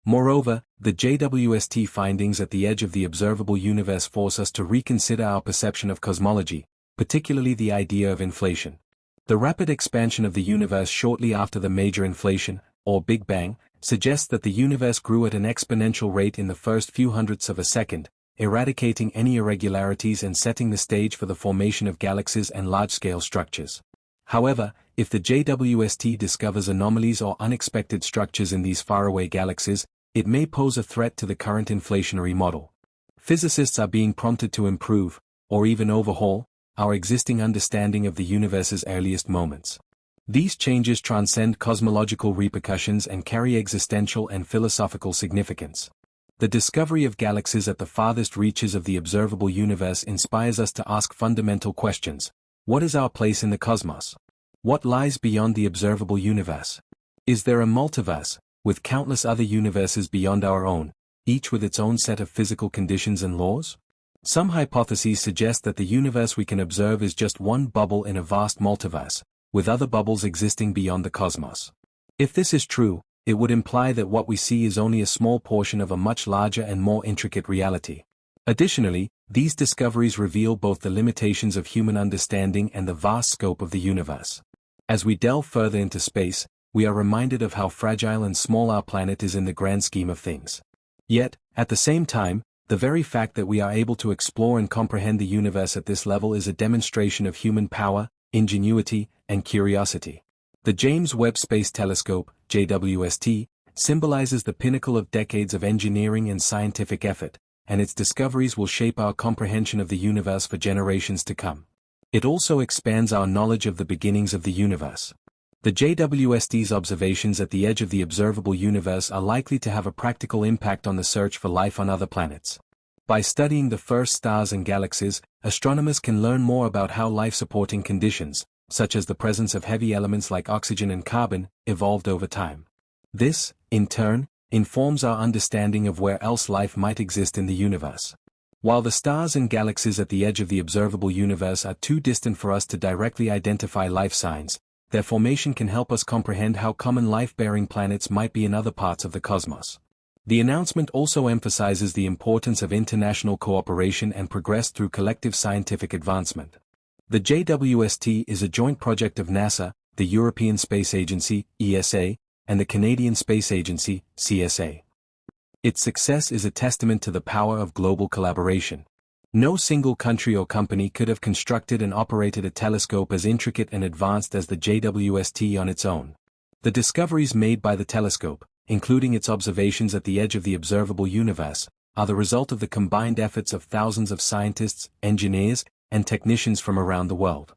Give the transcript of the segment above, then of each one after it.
Moreover, the JWST findings at the edge of the observable universe force us to reconsider our perception of cosmology, particularly the idea of inflation. The rapid expansion of the universe shortly after the major inflation, or Big Bang, suggests that the universe grew at an exponential rate in the first few hundredths of a second, eradicating any irregularities and setting the stage for the formation of galaxies and large-scale structures. However, if the JWST discovers anomalies or unexpected structures in these faraway galaxies, it may pose a threat to the current inflationary model. Physicists are being prompted to improve, or even overhaul, our existing understanding of the universe's earliest moments. These changes transcend cosmological repercussions and carry existential and philosophical significance. The discovery of galaxies at the farthest reaches of the observable universe inspires us to ask fundamental questions. What is our place in the cosmos? What lies beyond the observable universe? Is there a multiverse, with countless other universes beyond our own, each with its own set of physical conditions and laws? Some hypotheses suggest that the universe we can observe is just one bubble in a vast multiverse, with other bubbles existing beyond the cosmos. If this is true, it would imply that what we see is only a small portion of a much larger and more intricate reality. Additionally, these discoveries reveal both the limitations of human understanding and the vast scope of the universe. As we delve further into space, we are reminded of how fragile and small our planet is in the grand scheme of things. Yet, at the same time, the very fact that we are able to explore and comprehend the universe at this level is a demonstration of human power, ingenuity, and curiosity. The James Webb Space Telescope, JWST, symbolizes the pinnacle of decades of engineering and scientific effort, and its discoveries will shape our comprehension of the universe for generations to come. It also expands our knowledge of the beginnings of the universe. The JWST's observations at the edge of the observable universe are likely to have a practical impact on the search for life on other planets. By studying the first stars and galaxies, astronomers can learn more about how life-supporting conditions, such as the presence of heavy elements like oxygen and carbon, evolved over time. This, in turn, informs our understanding of where else life might exist in the universe. While the stars and galaxies at the edge of the observable universe are too distant for us to directly identify life signs, their formation can help us comprehend how common life-bearing planets might be in other parts of the cosmos. The announcement also emphasizes the importance of international cooperation and progress through collective scientific advancement. The JWST is a joint project of NASA, the European Space Agency, ESA, and the Canadian Space Agency, CSA. Its success is a testament to the power of global collaboration. No single country or company could have constructed and operated a telescope as intricate and advanced as the JWST on its own. The discoveries made by the telescope, including its observations at the edge of the observable universe, are the result of the combined efforts of thousands of scientists, engineers, and technicians from around the world.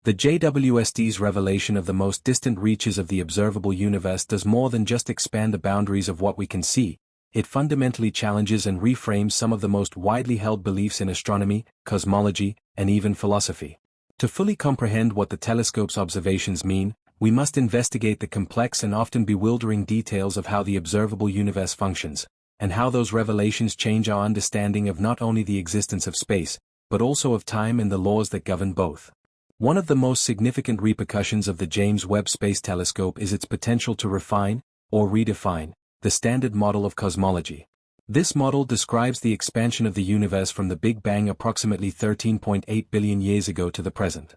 The JWST's revelation of the most distant reaches of the observable universe does more than just expand the boundaries of what we can see. It fundamentally challenges and reframes some of the most widely held beliefs in astronomy, cosmology, and even philosophy. To fully comprehend what the telescope's observations mean, we must investigate the complex and often bewildering details of how the observable universe functions, and how those revelations change our understanding of not only the existence of space, but also of time and the laws that govern both. One of the most significant repercussions of the James Webb Space Telescope is its potential to refine, or redefine, the standard model of cosmology. This model describes the expansion of the universe from the Big Bang approximately 13.8 billion years ago to the present.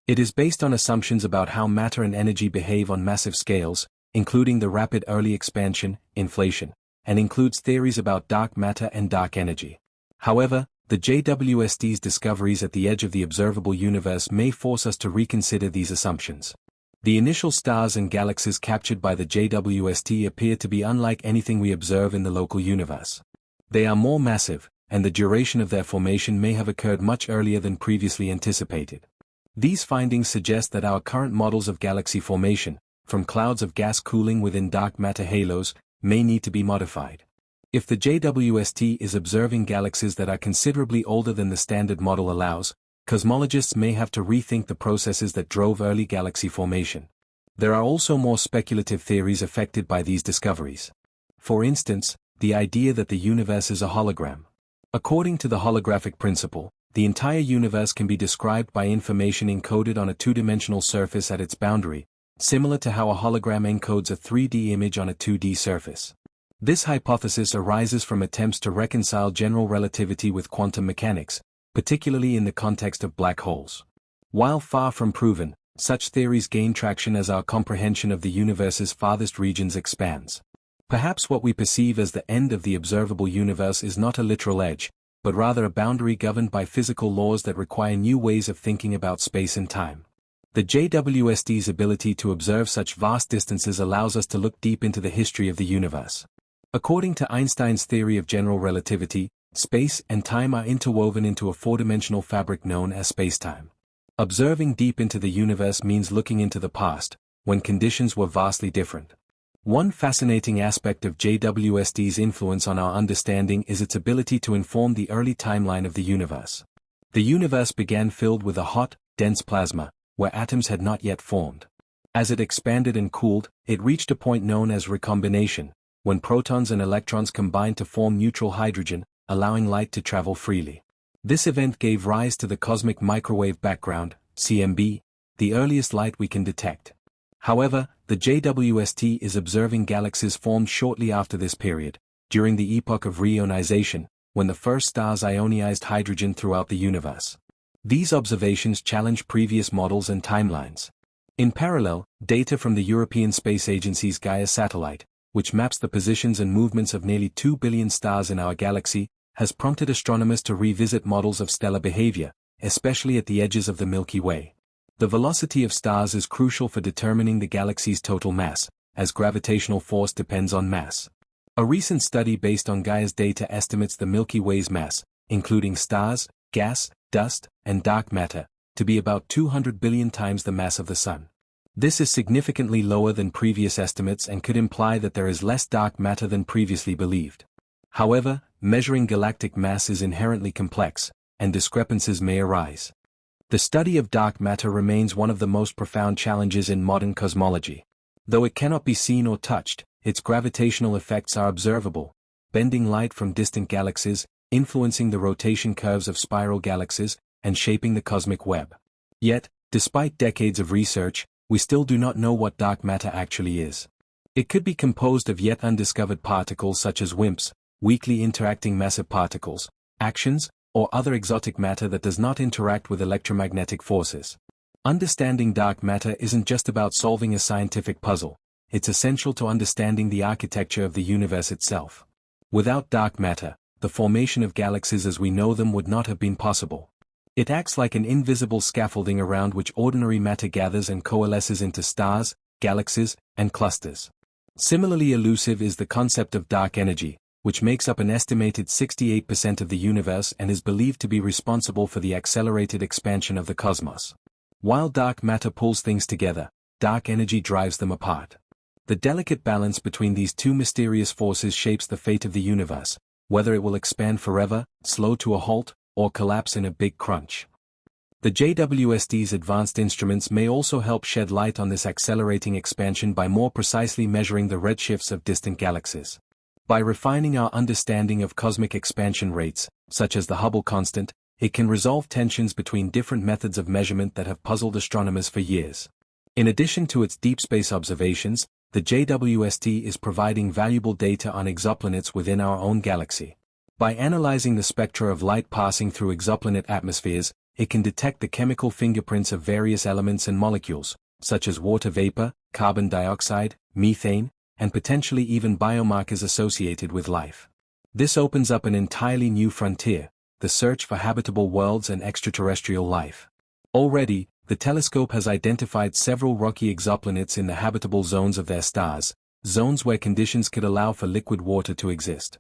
It is based on assumptions about how matter and energy behave on massive scales, including the rapid early expansion, inflation, and includes theories about dark matter and dark energy. However, the JWST's discoveries at the edge of the observable universe may force us to reconsider these assumptions. The initial stars and galaxies captured by the JWST appear to be unlike anything we observe in the local universe. They are more massive, and the duration of their formation may have occurred much earlier than previously anticipated. These findings suggest that our current models of galaxy formation, from clouds of gas cooling within dark matter halos, may need to be modified. If the JWST is observing galaxies that are considerably older than the standard model allows, cosmologists may have to rethink the processes that drove early galaxy formation. There are also more speculative theories affected by these discoveries. For instance, the idea that the universe is a hologram. According to the holographic principle, the entire universe can be described by information encoded on a two-dimensional surface at its boundary, similar to how a hologram encodes a 3D image on a 2D surface. This hypothesis arises from attempts to reconcile general relativity with quantum mechanics, particularly in the context of black holes. While far from proven, such theories gain traction as our comprehension of the universe's farthest regions expands. Perhaps what we perceive as the end of the observable universe is not a literal edge, but rather a boundary governed by physical laws that require new ways of thinking about space and time. The JWST's ability to observe such vast distances allows us to look deep into the history of the universe. According to Einstein's theory of general relativity, space and time are interwoven into a four-dimensional fabric known as spacetime. Observing deep into the universe means looking into the past, when conditions were vastly different. One fascinating aspect of JWST's influence on our understanding is its ability to inform the early timeline of the universe. The universe began filled with a hot, dense plasma, where atoms had not yet formed. As it expanded and cooled, it reached a point known as recombination, when protons and electrons combined to form neutral hydrogen, allowing light to travel freely. This event gave rise to the cosmic microwave background, CMB, the earliest light we can detect. However, the JWST is observing galaxies formed shortly after this period, during the epoch of reionization, when the first stars ionized hydrogen throughout the universe. These observations challenge previous models and timelines. In parallel, data from the European Space Agency's Gaia satellite, which maps the positions and movements of nearly 2 billion stars in our galaxy, has prompted astronomers to revisit models of stellar behavior, especially at the edges of the Milky Way. The velocity of stars is crucial for determining the galaxy's total mass, as gravitational force depends on mass. A recent study based on Gaia's data estimates the Milky Way's mass, including stars, gas, dust, and dark matter, to be about 200 billion times the mass of the Sun. This is significantly lower than previous estimates and could imply that there is less dark matter than previously believed. However, measuring galactic mass is inherently complex, and discrepancies may arise. The study of dark matter remains one of the most profound challenges in modern cosmology. Though it cannot be seen or touched, its gravitational effects are observable, bending light from distant galaxies, influencing the rotation curves of spiral galaxies, and shaping the cosmic web. Yet, despite decades of research, we still do not know what dark matter actually is. It could be composed of yet undiscovered particles such as WIMPs, weakly interacting massive particles, actions, or other exotic matter that does not interact with electromagnetic forces. Understanding dark matter isn't just about solving a scientific puzzle, it's essential to understanding the architecture of the universe itself. Without dark matter, the formation of galaxies as we know them would not have been possible. It acts like an invisible scaffolding around which ordinary matter gathers and coalesces into stars, galaxies, and clusters. Similarly elusive is the concept of dark energy, which makes up an estimated 68% of the universe and is believed to be responsible for the accelerated expansion of the cosmos. While dark matter pulls things together, dark energy drives them apart. The delicate balance between these two mysterious forces shapes the fate of the universe, whether it will expand forever, slow to a halt, or collapse in a big crunch. The JWST's advanced instruments may also help shed light on this accelerating expansion by more precisely measuring the redshifts of distant galaxies. By refining our understanding of cosmic expansion rates, such as the Hubble constant, it can resolve tensions between different methods of measurement that have puzzled astronomers for years. In addition to its deep space observations, the JWST is providing valuable data on exoplanets within our own galaxy. By analyzing the spectra of light passing through exoplanet atmospheres, it can detect the chemical fingerprints of various elements and molecules, such as water vapor, carbon dioxide, methane, and potentially even biomarkers associated with life. This opens up an entirely new frontier, the search for habitable worlds and extraterrestrial life. Already, the telescope has identified several rocky exoplanets in the habitable zones of their stars, zones where conditions could allow for liquid water to exist.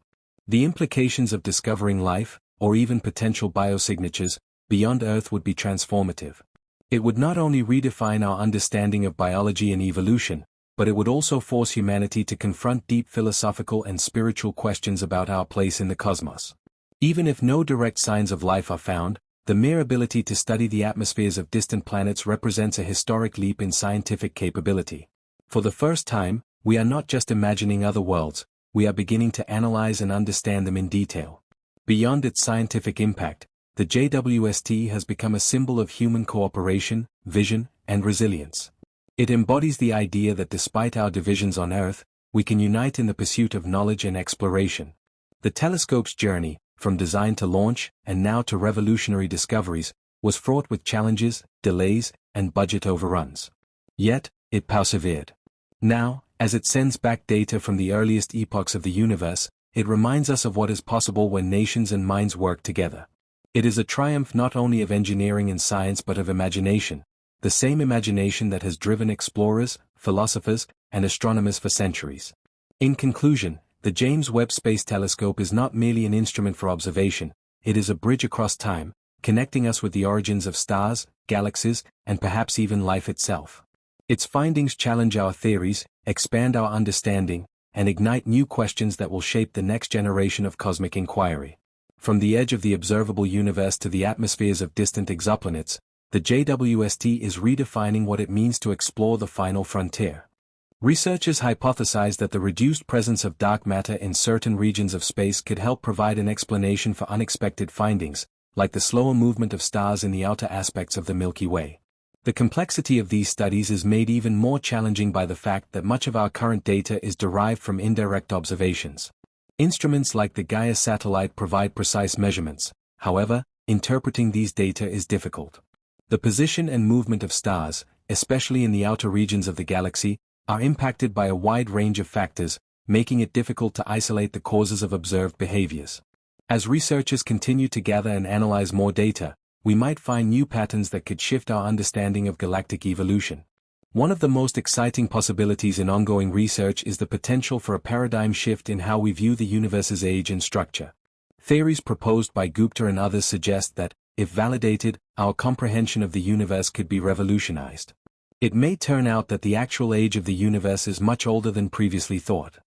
The implications of discovering life, or even potential biosignatures, beyond Earth would be transformative. It would not only redefine our understanding of biology and evolution, but it would also force humanity to confront deep philosophical and spiritual questions about our place in the cosmos. Even if no direct signs of life are found, the mere ability to study the atmospheres of distant planets represents a historic leap in scientific capability. For the first time, we are not just imagining other worlds, we are beginning to analyze and understand them in detail. Beyond its scientific impact, the JWST has become a symbol of human cooperation, vision, and resilience. It embodies the idea that despite our divisions on Earth, we can unite in the pursuit of knowledge and exploration. The telescope's journey, from design to launch, and now to revolutionary discoveries, was fraught with challenges, delays, and budget overruns. Yet, it persevered. Now, as it sends back data from the earliest epochs of the universe, it reminds us of what is possible when nations and minds work together. It is a triumph not only of engineering and science but of imagination, the same imagination that has driven explorers, philosophers, and astronomers for centuries. In conclusion, the James Webb Space Telescope is not merely an instrument for observation, it is a bridge across time, connecting us with the origins of stars, galaxies, and perhaps even life itself. Its findings challenge our theories, expand our understanding, and ignite new questions that will shape the next generation of cosmic inquiry. From the edge of the observable universe to the atmospheres of distant exoplanets, the JWST is redefining what it means to explore the final frontier. Researchers hypothesize that the reduced presence of dark matter in certain regions of space could help provide an explanation for unexpected findings, like the slower movement of stars in the outer aspects of the Milky Way. The complexity of these studies is made even more challenging by the fact that much of our current data is derived from indirect observations. Instruments like the Gaia satellite provide precise measurements, however, interpreting these data is difficult. The position and movement of stars, especially in the outer regions of the galaxy, are impacted by a wide range of factors, making it difficult to isolate the causes of observed behaviors. As researchers continue to gather and analyze more data, we might find new patterns that could shift our understanding of galactic evolution. One of the most exciting possibilities in ongoing research is the potential for a paradigm shift in how we view the universe's age and structure. Theories proposed by Gupta and others suggest that, if validated, our comprehension of the universe could be revolutionized. It may turn out that the actual age of the universe is much older than previously thought.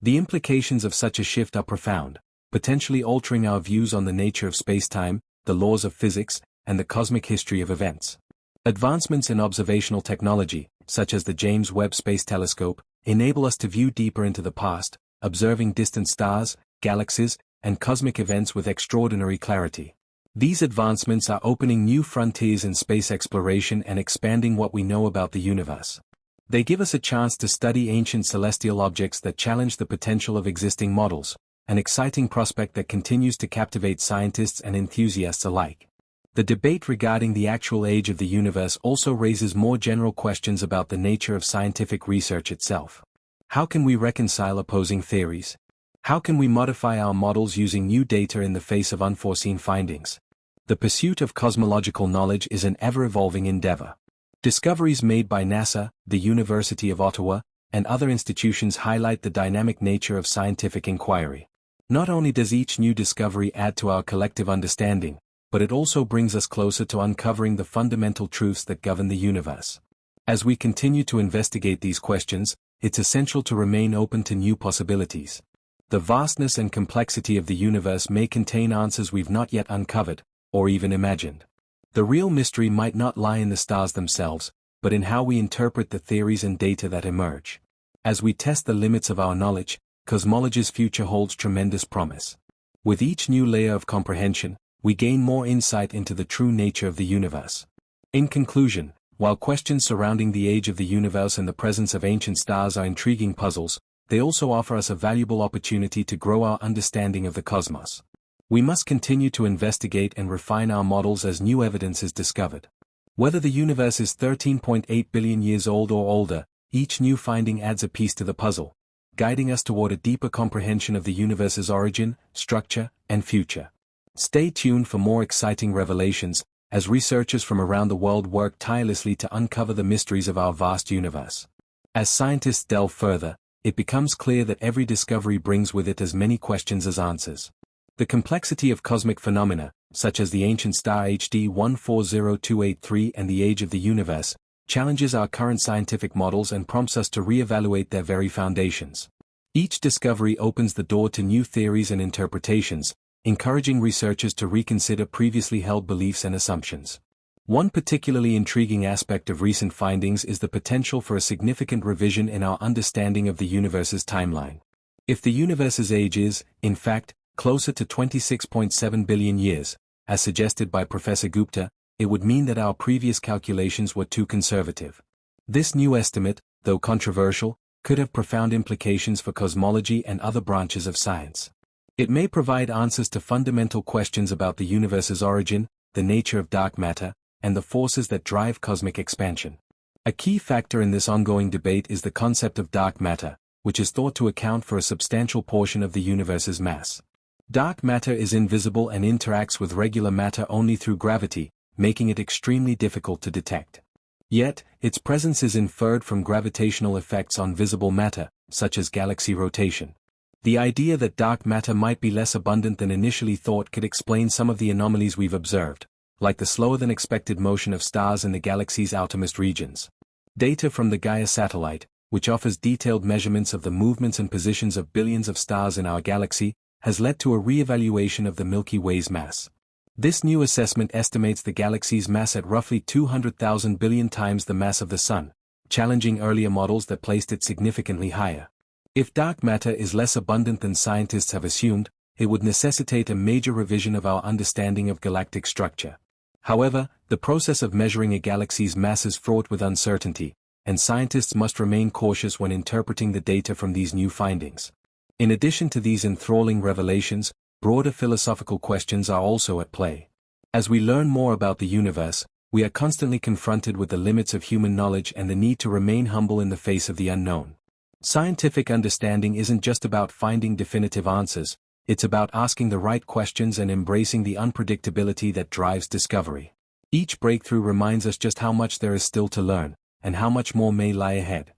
The implications of such a shift are profound, potentially altering our views on the nature of spacetime, the laws of physics, and the cosmic history of events. Advancements in observational technology, such as the James Webb Space Telescope, enable us to view deeper into the past, observing distant stars, galaxies, and cosmic events with extraordinary clarity. These advancements are opening new frontiers in space exploration and expanding what we know about the universe. They give us a chance to study ancient celestial objects that challenge the potential of existing models, an exciting prospect that continues to captivate scientists and enthusiasts alike. The debate regarding the actual age of the universe also raises more general questions about the nature of scientific research itself. How can we reconcile opposing theories? How can we modify our models using new data in the face of unforeseen findings? The pursuit of cosmological knowledge is an ever-evolving endeavor. Discoveries made by NASA, the University of Ottawa, and other institutions highlight the dynamic nature of scientific inquiry. Not only does each new discovery add to our collective understanding, but it also brings us closer to uncovering the fundamental truths that govern the universe. As we continue to investigate these questions, it's essential to remain open to new possibilities. The vastness and complexity of the universe may contain answers we've not yet uncovered, or even imagined. The real mystery might not lie in the stars themselves, but in how we interpret the theories and data that emerge. As we test the limits of our knowledge, cosmology's future holds tremendous promise. With each new layer of comprehension, we gain more insight into the true nature of the universe. In conclusion, while questions surrounding the age of the universe and the presence of ancient stars are intriguing puzzles, they also offer us a valuable opportunity to grow our understanding of the cosmos. We must continue to investigate and refine our models as new evidence is discovered. Whether the universe is 13.8 billion years old or older, each new finding adds a piece to the puzzle, guiding us toward a deeper comprehension of the universe's origin, structure, and future. Stay tuned for more exciting revelations, as researchers from around the world work tirelessly to uncover the mysteries of our vast universe. As scientists delve further, it becomes clear that every discovery brings with it as many questions as answers. The complexity of cosmic phenomena, such as the ancient star HD 140283 and the age of the universe, challenges our current scientific models and prompts us to reevaluate their very foundations. Each discovery opens the door to new theories and interpretations, encouraging researchers to reconsider previously held beliefs and assumptions. One particularly intriguing aspect of recent findings is the potential for a significant revision in our understanding of the universe's timeline. If the universe's age is, in fact, closer to 26.7 billion years, as suggested by Professor Gupta, it would mean that our previous calculations were too conservative. This new estimate, though controversial, could have profound implications for cosmology and other branches of science. It may provide answers to fundamental questions about the universe's origin, the nature of dark matter, and the forces that drive cosmic expansion. A key factor in this ongoing debate is the concept of dark matter, which is thought to account for a substantial portion of the universe's mass. Dark matter is invisible and interacts with regular matter only through gravity, making it extremely difficult to detect. Yet, its presence is inferred from gravitational effects on visible matter, such as galaxy rotation. The idea that dark matter might be less abundant than initially thought could explain some of the anomalies we've observed, like the slower-than-expected motion of stars in the galaxy's outermost regions. Data from the Gaia satellite, which offers detailed measurements of the movements and positions of billions of stars in our galaxy, has led to a re-evaluation of the Milky Way's mass. This new assessment estimates the galaxy's mass at roughly 200,000 billion times the mass of the Sun, challenging earlier models that placed it significantly higher. If dark matter is less abundant than scientists have assumed, it would necessitate a major revision of our understanding of galactic structure. However, the process of measuring a galaxy's mass is fraught with uncertainty, and scientists must remain cautious when interpreting the data from these new findings. In addition to these enthralling revelations, broader philosophical questions are also at play. As we learn more about the universe, we are constantly confronted with the limits of human knowledge and the need to remain humble in the face of the unknown. Scientific understanding isn't just about finding definitive answers, it's about asking the right questions and embracing the unpredictability that drives discovery. Each breakthrough reminds us just how much there is still to learn, and how much more may lie ahead.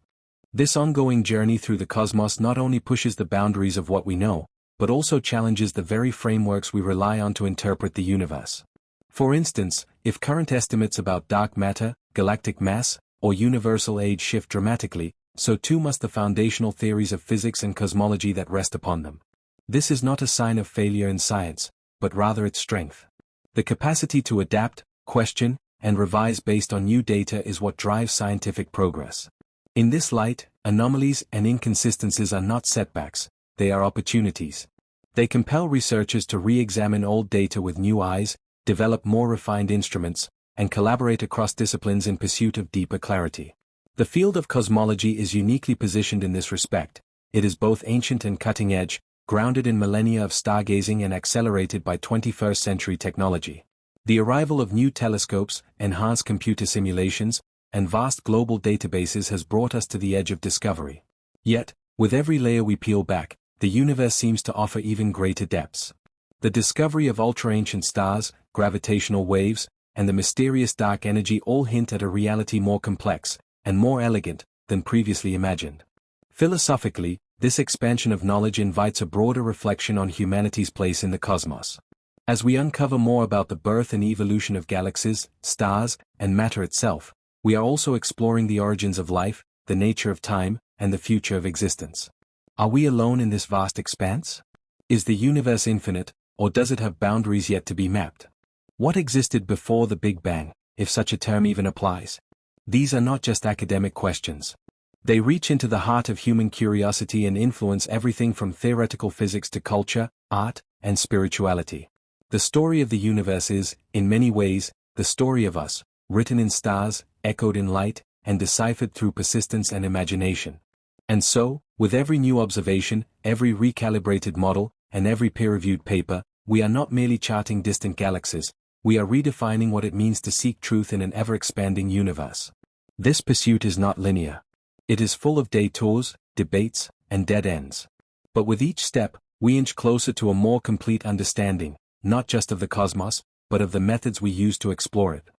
This ongoing journey through the cosmos not only pushes the boundaries of what we know, but also challenges the very frameworks we rely on to interpret the universe. For instance, if current estimates about dark matter, galactic mass, or universal age shift dramatically, so too must the foundational theories of physics and cosmology that rest upon them. This is not a sign of failure in science, but rather its strength. The capacity to adapt, question, and revise based on new data is what drives scientific progress. In this light, anomalies and inconsistencies are not setbacks, they are opportunities. They compel researchers to re-examine old data with new eyes, develop more refined instruments, and collaborate across disciplines in pursuit of deeper clarity. The field of cosmology is uniquely positioned in this respect. It is both ancient and cutting-edge, grounded in millennia of stargazing and accelerated by 21st-century technology. The arrival of new telescopes, enhanced computer simulations, and vast global databases has brought us to the edge of discovery. Yet, with every layer we peel back, the universe seems to offer even greater depths. The discovery of ultra-ancient stars, gravitational waves, and the mysterious dark energy all hint at a reality more complex, and more elegant, than previously imagined. Philosophically, this expansion of knowledge invites a broader reflection on humanity's place in the cosmos. As we uncover more about the birth and evolution of galaxies, stars, and matter itself, we are also exploring the origins of life, the nature of time, and the future of existence. Are we alone in this vast expanse? Is the universe infinite, or does it have boundaries yet to be mapped? What existed before the Big Bang, if such a term even applies? These are not just academic questions. They reach into the heart of human curiosity and influence everything from theoretical physics to culture, art, and spirituality. The story of the universe is, in many ways, the story of us, written in stars, echoed in light, and deciphered through persistence and imagination. And so, with every new observation, every recalibrated model, and every peer-reviewed paper, we are not merely charting distant galaxies, we are redefining what it means to seek truth in an ever-expanding universe. This pursuit is not linear. It is full of detours, debates, and dead ends. But with each step, we inch closer to a more complete understanding, not just of the cosmos, but of the methods we use to explore it.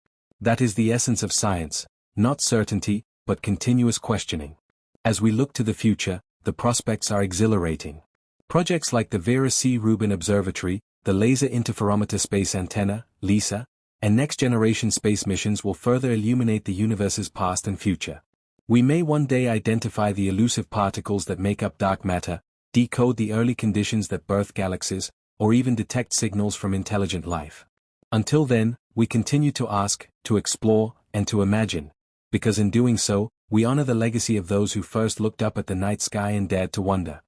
That is the essence of science, not certainty, but continuous questioning. As we look to the future, the prospects are exhilarating. Projects like the Vera C. Rubin Observatory, the Laser Interferometer Space Antenna, LISA, and next-generation space missions will further illuminate the universe's past and future. We may one day identify the elusive particles that make up dark matter, decode the early conditions that birth galaxies, or even detect signals from intelligent life. Until then, we continue to ask, to explore, and to imagine, because in doing so, we honor the legacy of those who first looked up at the night sky and dared to wonder.